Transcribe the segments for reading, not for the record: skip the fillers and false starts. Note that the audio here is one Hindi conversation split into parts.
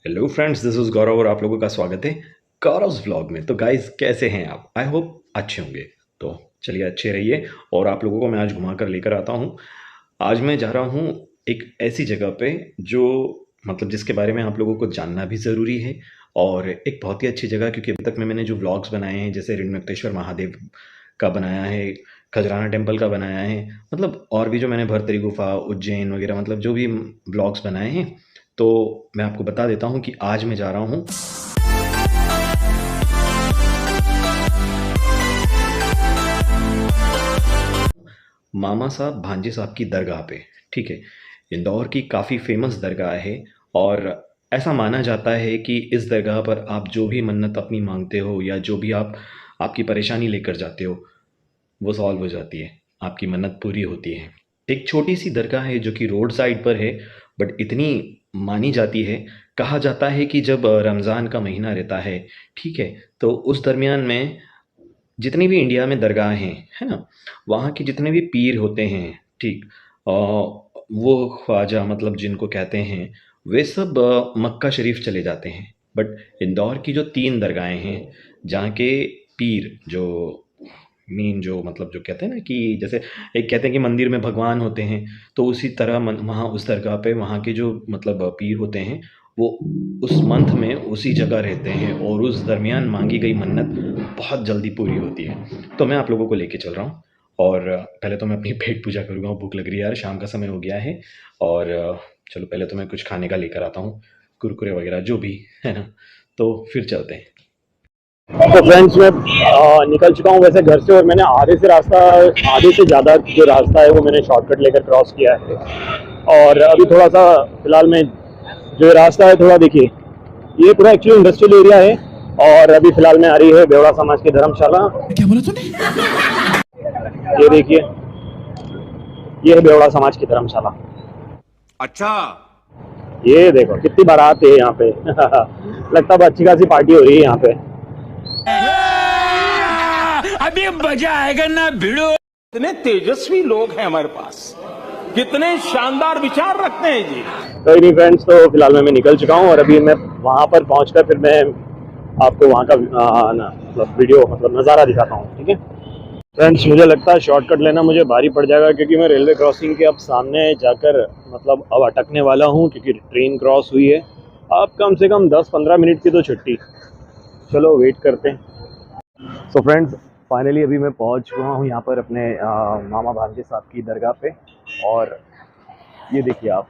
हेलो फ्रेंड्स, दिस इज गौरव और आप लोगों का स्वागत है गौरव्स व्लॉग में। तो गाइस, कैसे हैं आप? आई होप अच्छे होंगे। तो चलिए, अच्छे रहिए। और आप लोगों को मैं आज घुमा कर लेकर आता हूँ। आज मैं जा रहा हूँ एक ऐसी जगह पे जो मतलब जिसके बारे में आप लोगों को जानना भी ज़रूरी है। और एक बहुत ही अच्छी जगह, क्योंकि अभी तक में मैंने जो व्लॉग्स बनाए हैं, जैसे ऋणमुक्तेश्वर महादेव का बनाया है, खजराना टेम्पल का बनाया है, मतलब और भी जो मैंने भरतरी गुफा, उज्जैन वगैरह, मतलब जो भी व्लॉग्स बनाए हैं, तो मैं आपको बता देता हूँ कि आज मैं जा रहा हूँ मामा साहब भांजे साहब की दरगाह पे। ठीक है, इंदौर की काफ़ी फेमस दरगाह है। और ऐसा माना जाता है कि इस दरगाह पर आप जो भी मन्नत अपनी मांगते हो या जो भी आप आपकी परेशानी लेकर जाते हो, वो सॉल्व हो जाती है, आपकी मन्नत पूरी होती है। एक छोटी सी दरगाह है जो कि रोड साइड पर है, बट इतनी मानी जाती है। कहा जाता है कि जब रमज़ान का महीना रहता है, ठीक है, तो उस दरमियान में जितनी भी इंडिया में दरगाह हैं, है ना, वहाँ के जितने भी पीर होते हैं, ठीक, वो ख्वाजा मतलब जिनको कहते हैं, वे सब मक्का शरीफ चले जाते हैं। बट इंदौर की जो 3 दरगाहें हैं, जहाँ के पीर जो मेन जो मतलब जो कहते हैं ना कि जैसे एक कहते हैं कि मंदिर में भगवान होते हैं, तो उसी तरह वहाँ उस दरगाह पे वहाँ के जो मतलब पीर होते हैं, वो उस मंथ में उसी जगह रहते हैं और उस दरमियान मांगी गई मन्नत बहुत जल्दी पूरी होती है। तो मैं आप लोगों को लेके चल रहा हूँ। और पहले तो मैं अपनी पेट पूजा करूँगा, भूख लग रही है यार, शाम का समय हो गया है। और चलो पहले तो मैं कुछ खाने का लेकर आता हूँ, कुरकुरे वगैरह जो भी है ना, तो फिर चलते हैं। तो फ्रेंड्स मैं निकल चुका हूँ वैसे घर से, और मैंने आधे से ज़्यादा जो रास्ता है वो मैंने शॉर्टकट लेकर क्रॉस किया है। और अभी थोड़ा सा फिलहाल में जो रास्ता है, थोड़ा देखिए, ये पूरा एक्चुअली इंडस्ट्रियल एरिया है। और अभी फिलहाल में आ रही है बेवड़ा समाज की धर्मशाला। क्या बोला तूने? ये देखिए, ये है बेवड़ा समाज की धर्मशाला। अच्छा। ये देखो कितनी बारात है यहाँ पे लगता है अच्छी खासी पार्टी हो रही है यहाँ पे। अभी मजा आएगा ना भिड़ो। कितने तेजस्वी लोग हैं हमारे पास, कितने शानदार विचार रखते हैं जी। कोई नहीं फ्रेंड्स, तो फिलहाल मैं निकल चुका हूँ और अभी मैं वहाँ पर पहुँचकर फिर मैं आपको वहाँ का मतलब वीडियो मतलब नज़ारा दिखाता हूँ। ठीक है फ्रेंड्स, मुझे लगता है शॉर्टकट लेना मुझे भारी पड़ जाएगा, क्योंकि मैं रेलवे क्रॉसिंग के अब सामने जाकर मतलब अब अटकने वाला हूँ, क्योंकि ट्रेन क्रॉस हुई है। अब कम से कम 10-15 मिनट की तो छुट्टी, चलो वेट करते हैं। सो फ्रेंड्स, फाइनली अभी मैं पहुंच चुका हूँ यहाँ पर अपने मामा भांजे साहब की दरगाह पे। और ये देखिए आप,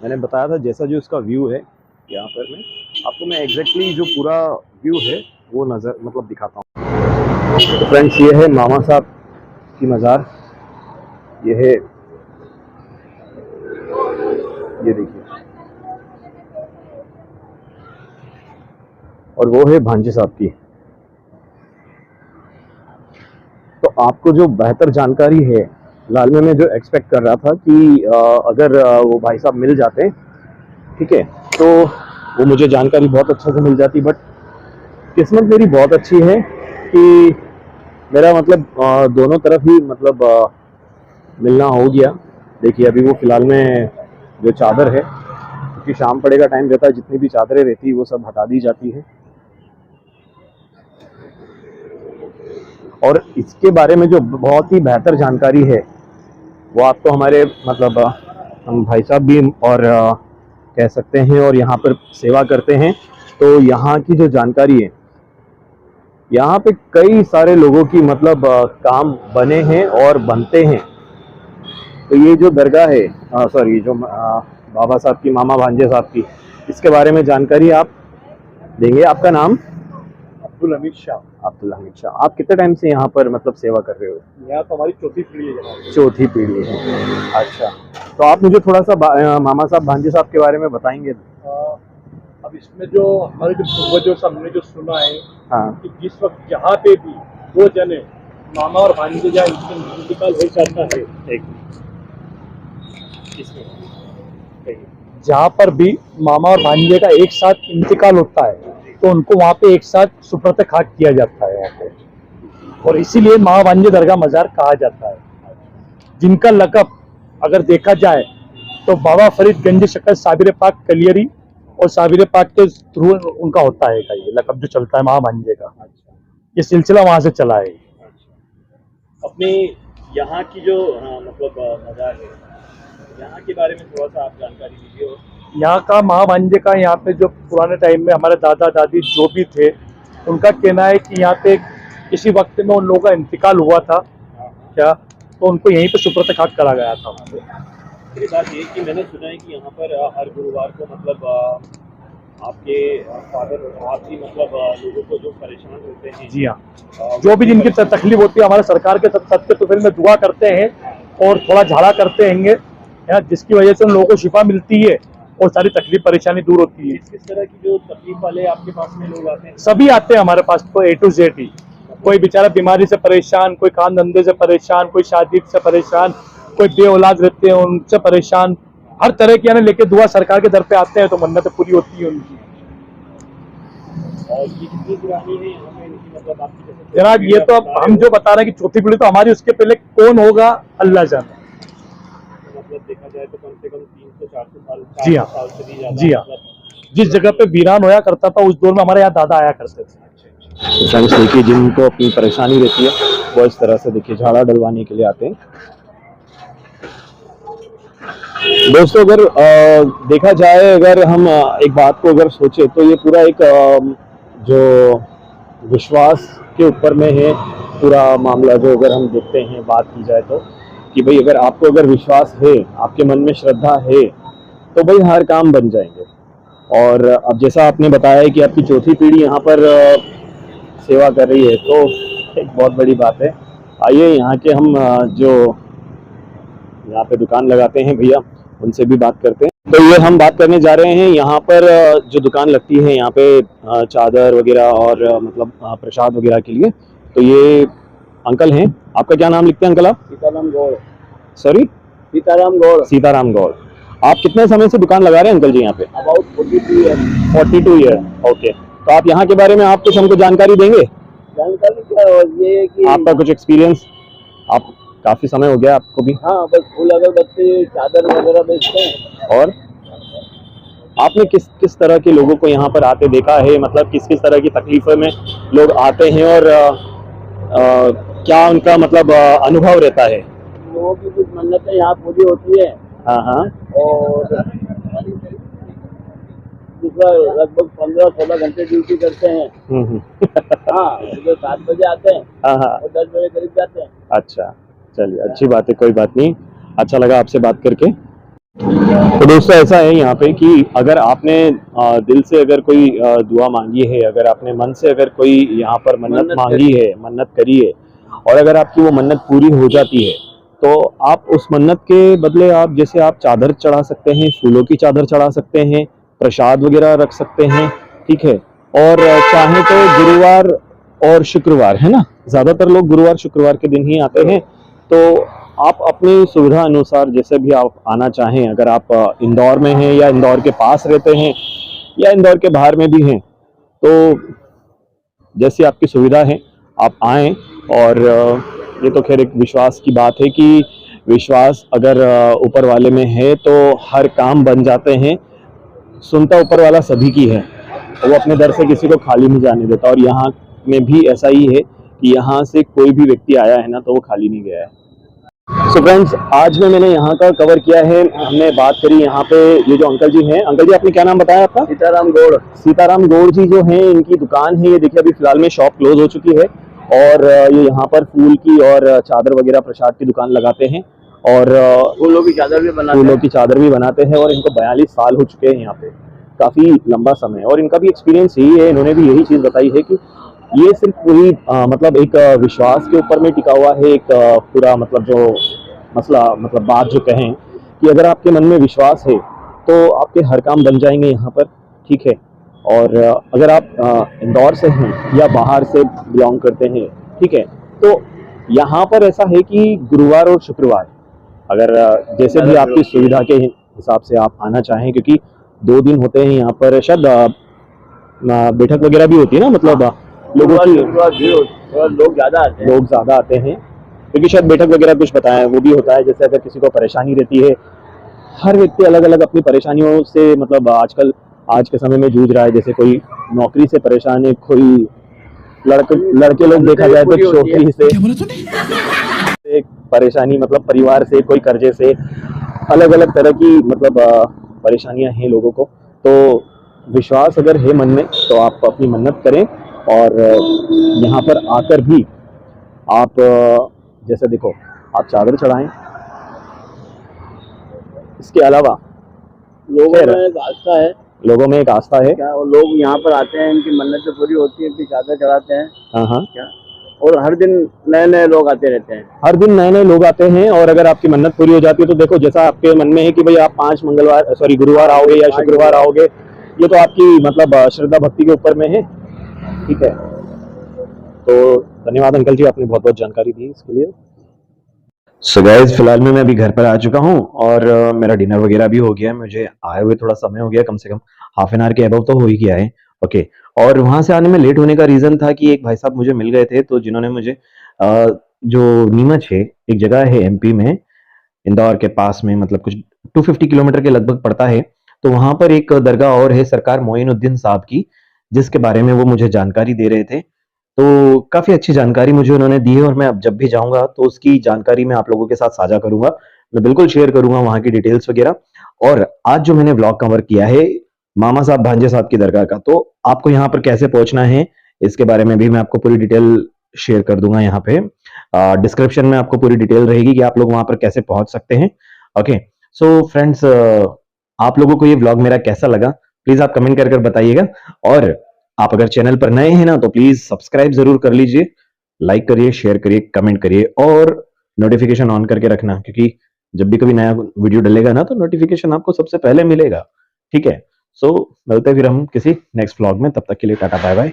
मैंने बताया था जैसा जो इसका व्यू है, यहाँ पर मैं एग्जैक्टली जो पूरा व्यू है वो नज़र मतलब दिखाता हूँ। तो फ्रेंड्स, ये है मामा साहब की मज़ार, ये है, ये देखिए, और वो है भांजे साहब की। तो आपको जो बेहतर जानकारी है, फिलहाल में मैं जो एक्सपेक्ट कर रहा था कि अगर वो भाई साहब मिल जाते, ठीक है, तो वो मुझे जानकारी बहुत अच्छे से मिल जाती। बट किस्मत मेरी बहुत अच्छी है कि मेरा मतलब दोनों तरफ ही मतलब मिलना हो गया। देखिए अभी वो फिलहाल में जो चादर है, क्योंकि शाम पड़े का टाइम रहता है, जितनी भी चादरें रहती है वो सब हटा दी जाती है। और इसके बारे में जो बहुत ही बेहतर जानकारी है वो आपको हमारे मतलब हम भाई साहब भी और कह सकते हैं, और यहाँ पर सेवा करते हैं। तो यहाँ की जो जानकारी है, यहाँ पे कई सारे लोगों की मतलब काम बने हैं और बनते हैं। तो ये जो दरगाह है, सॉरी, जो बाबा साहब की, मामा भांजे साहब की, इसके बारे में जानकारी आप देंगे। आपका नाम? अब्दुल हमीद शाह। अब्दुल हमीद शाह। आप कितने टाइम से यहाँ पर मतलब सेवा कर रहे हो? यहाँ तो हमारी चौथी पीढ़ी है जनाब। चौथी पीढ़ी है, अच्छा। तो आप मुझे थोड़ा सा मामा साहब भांजे साहब के बारे में बताएंगे? अब इसमें जो हमारे जो पूर्वजों से हमने जो सुना है, हाँ, कि जिस वक्त जहाँ पे भी वो जने मामा और भांजे जहाँ इंतकाल हो जाता है, जहाँ पर भी मामा और भांजे का एक साथ इंतकाल होता है, तो उनको वहाँ पे एक साथ सुपुर्द खाक किया जाता है यहाँ पे, और इसीलिए मामा भांजे दरगाह मज़ार कहा जाता है। जिनका लक़ब अगर देखा जाए तो बाबा फरीद गंज शक्कर साबिर पाक कलियरी और साबिर पाक के थ्रू उनका होता है का ये लकब जो चलता है महाभांजे का। ये सिलसिला वहां से चला है। अपने यहाँ की जो मतलब मज़ार है, यहाँ के बारे में थोड़ा सा आप जानकारी दीजिए। और यहाँ का महाभांजे का, यहाँ पे जो पुराने टाइम में हमारे दादा दादी जो भी थे उनका कहना है कि यहाँ पे किसी वक्त में उन लोगों का इंतकाल हुआ था क्या, तो उनको यहीं पे सुपुर्द खाक करा गया था। मेरे साथ ये कि मैंने सुना है कि यहाँ पर हर गुरुवार को मतलब आपके फादर आप ही मतलब लोगों को जो परेशान होते हैं, जी हाँ, जो भी जिनकी तकलीफ होती है हमारे सरकार के सत्य तो फिर में दुआ करते हैं और थोड़ा झाड़ा करते हैं, जिसकी वजह से उन लोगों को शिफा मिलती है और सारी तकलीफ परेशानी दूर होती है। किस तरह की जो तकलीफ वाले आपके पास में लोग आते हैं? सभी आते हैं हमारे पास तो A to Z ही। कोई बेचारा बीमारी से परेशान, कोई काम धंधे से परेशान, कोई शादी से परेशान, कोई बे औलाद रहते हैं उनसे परेशान, हर तरह की यानी लेके दुआ सरकार के दर पे आते हैं तो मन्नतें पूरी होती है उनकी। और ये कितनी पुरानी है यहाँ पे इनकी मतलब आपकी जैसे जनाब ये तो अब हम जो बता रहे हैं कि चौथी पीढ़ी, तो हमारी उसके पहले कौन होगा अल्लाह जाने। मतलब देखा जाए तो कम से कम 300-400 साल जी हाँ, 400 साल से भी ज्यादा जी हाँ, मतलब जिस जगह पे वीरान होया करता था उस दौर में हमारे यहाँ दादा आया करते थे। फ्रेंड्स देखिए, जिनको अपनी परेशानी रहती है वो इस तरह से देखिए झाड़ा डलवाने के लिए आते हैं। दोस्तों अगर देखा जाए, अगर हम एक बात को अगर सोचे तो ये पूरा एक जो विश्वास के ऊपर में है पूरा मामला। जो अगर हम देखते हैं, बात की जाए तो कि भाई अगर आपको अगर विश्वास है, आपके मन में श्रद्धा है तो भाई हर काम बन जाएंगे। और अब जैसा आपने बताया है कि आपकी चौथी पीढ़ी यहाँ पर सेवा कर रही है तो एक बहुत बड़ी बात है। आइए यहाँ के हम जो यहाँ पे दुकान लगाते हैं भैया उनसे भी बात करते हैं। तो ये हम बात करने जा रहे हैं यहाँ पर जो दुकान लगती है यहाँ पे चादर वगैरह और मतलब प्रसाद वगैरह के लिए। तो ये अंकल हैं, आपका क्या नाम लिखते हैं अंकल आप? सीताराम गौड़। सॉरी? सीताराम गौड़। सीताराम गौड़। आप कितने समय से दुकान लगा रहे हैं अंकल जी यहाँ पे? About 42 year. 42 ईयर। ओके, तो आप यहाँ के बारे में आप कुछ हमको जानकारी देंगे? जानकारी क्या ये है कि आपका कुछ एक्सपीरियंस, आप काफी समय हो गया आपको भी? हाँ, बस फूल अगरबत्ती चादर वगैरह बेचते हैं। और आपने किस किस तरह के लोगों को यहाँ पर आते देखा है, मतलब किस किस तरह की तकलीफों में लोग आते हैं और क्या उनका मतलब अनुभव रहता है? लोगों की कुछ मन्नतें यहाँ पूरी होती है। हाँ हाँ। और दूसरा लगभग 15-16 घंटे ड्यूटी करते हैं। हाँ, सुबह 7 बजे आते हैं हाँ हाँ। और 10 बजे करीब जाते हैं। अच्छा, चलिए अच्छी बात है, कोई बात नहीं, अच्छा लगा आपसे बात करके। तो दोस्तों ऐसा है यहाँ पे कि अगर आपने दिल से अगर कोई दुआ मांगी है, अगर आपने मन से अगर कोई यहाँ पर मन्नत मांगी है, मन्नत करी है और अगर आपकी वो मन्नत पूरी हो जाती है तो आप उस मन्नत के बदले आप जैसे आप चादर चढ़ा सकते हैं, फूलों की चादर चढ़ा सकते हैं, प्रसाद वगैरह रख सकते हैं, ठीक है। और चाहे तो गुरुवार और शुक्रवार, है ना, ज़्यादातर लोग गुरुवार शुक्रवार के दिन ही आते हैं। तो आप अपनी सुविधा अनुसार जैसे भी आप आना चाहें, अगर आप इंदौर में हैं या इंदौर के पास रहते हैं या इंदौर के बाहर में भी हैं, तो जैसी आपकी सुविधा है आप आएँ। और ये तो खैर एक विश्वास की बात है कि विश्वास अगर ऊपर वाले में है तो हर काम बन जाते हैं। सुनता ऊपर वाला सभी की है, वो अपने दर से किसी को खाली नहीं जाने देता। और यहाँ में भी ऐसा ही है कि यहाँ से कोई भी व्यक्ति आया है ना तो वो खाली नहीं गया है। सो फ्रेंड्स, आज में मैंने यहाँ का कवर किया है। हमने बात करी यहाँ पे ये जो अंकल जी हैं। अंकल जी आपने क्या नाम बताया आपका? सीताराम गौड़। सीताराम गौड़ जी जो हैं, इनकी दुकान है ये देखिए, अभी फिलहाल में शॉप क्लोज हो चुकी है और ये यहाँ पर फूल की और चादर वगैरह प्रसाद की दुकान लगाते हैं और फूलों की चादर भी बनाते हैं। फूलों की चादर भी बनाते हैं। और इनको 42 साल हो चुके हैं यहाँ पे, काफ़ी लंबा समय। और इनका भी एक्सपीरियंस यही है, इन्होंने भी यही चीज़ बताई है कि ये सिर्फ पूरी मतलब एक विश्वास के ऊपर में टिका हुआ है। एक पूरा मतलब जो मसला मतलब बात जो कहें कि अगर आपके मन में विश्वास है तो आपके हर काम बन जाएंगे यहाँ पर, ठीक है। और अगर आप इंदौर से हैं या बाहर से बिलोंग करते हैं, ठीक है, तो यहाँ पर ऐसा है कि गुरुवार और शुक्रवार अगर जैसे भी आपकी सुविधा के हिसाब से आप आना चाहें, क्योंकि 2 दिन होते हैं यहाँ पर, शायद बैठक वगैरह भी होती है ना, मतलब लोगों की लोग ज़्यादा आते हैं क्योंकि शायद बैठक वगैरह कुछ बताएं वो भी होता है। जैसे अगर किसी को परेशानी रहती है, हर व्यक्ति अलग अलग अपनी परेशानियों से मतलब आजकल आज के समय में जूझ रहा है, जैसे कोई नौकरी से परेशान है, कोई लड़के लोग देखा जाए तो छोकरी से एक परेशानी, मतलब परिवार से, कोई कर्जे से, अलग अलग तरह की मतलब परेशानियां हैं लोगों को। तो विश्वास अगर है मन में तो आप अपनी मन्नत करें, और यहाँ पर आकर भी आप जैसे देखो, आप चादर चढ़ाएं। इसके अलावा लोगों में एक आस्था है क्या वो लोग यहाँ पर आते हैं, इनकी मन्नतें पूरी होती है, फिर चादर चढ़ाते हैं। हाँ, क्या? और हर दिन नए नए लोग आते रहते हैं। हर दिन नए नए लोग आते हैं, और अगर आपकी मन्नत पूरी हो जाती है तो देखो, जैसा आपके मन में है कि भाई आप 5 गुरुवार आओगे या शुक्रवार आओगे, ये तो आपकी मतलब श्रद्धा भक्ति के ऊपर में है। ठीक है, तो धन्यवाद अंकल जी, आपने बहुत बहुत जानकारी दी इसके लिए। सो गाइस, फिलहाल में मैं अभी घर पर आ चुका हूँ, और मेरा डिनर वगैरह भी हो गया है। मुझे आए हुए थोड़ा समय हो गया, कम से कम हाफ एन आवर के अबव तो हो ही गया है। ओके, और वहां से आने में लेट होने का रीजन था कि एक भाई साहब मुझे मिल गए थे, तो जिन्होंने मुझे जो नीमच है, एक जगह है एमपी में, इंदौर के पास में, मतलब कुछ 250 किलोमीटर के लगभग पड़ता है। तो वहां पर एक दरगाह और है, सरकार मोइनुद्दीन साहब की, जिसके बारे में वो मुझे जानकारी दे रहे थे। तो काफी अच्छी जानकारी मुझे उन्होंने दी है, और मैं अब जब भी जाऊंगा तो उसकी जानकारी मैं आप लोगों के साथ साझा करूंगा। मैं बिल्कुल शेयर करूंगा वहां की डिटेल्स वगैरह। और आज जो मैंने व्लॉग कवर किया है मामा साहब भांजे साहब की दरगाह का, तो आपको यहाँ पर कैसे पहुंचना है इसके बारे में भी मैं आपको पूरी डिटेल शेयर कर दूंगा। यहाँ पे डिस्क्रिप्शन में आपको पूरी डिटेल रहेगी कि आप लोग वहां पर कैसे पहुंच सकते हैं। ओके, सो फ्रेंड्स, आप लोगों को ये व्लॉग मेरा कैसा लगा प्लीज आप कमेंट कर बताइएगा। और आप अगर चैनल पर नए हैं ना, तो प्लीज सब्सक्राइब जरूर कर लीजिए, लाइक करिए, शेयर करिए, कमेंट करिए, और नोटिफिकेशन ऑन करके रखना, क्योंकि जब भी कभी नया वीडियो डलेगा ना, तो नोटिफिकेशन आपको सबसे पहले मिलेगा। ठीक है, सो मिलते हैं फिर हम किसी नेक्स्ट व्लॉग में, तब तक के लिए टाटा बाय बाय।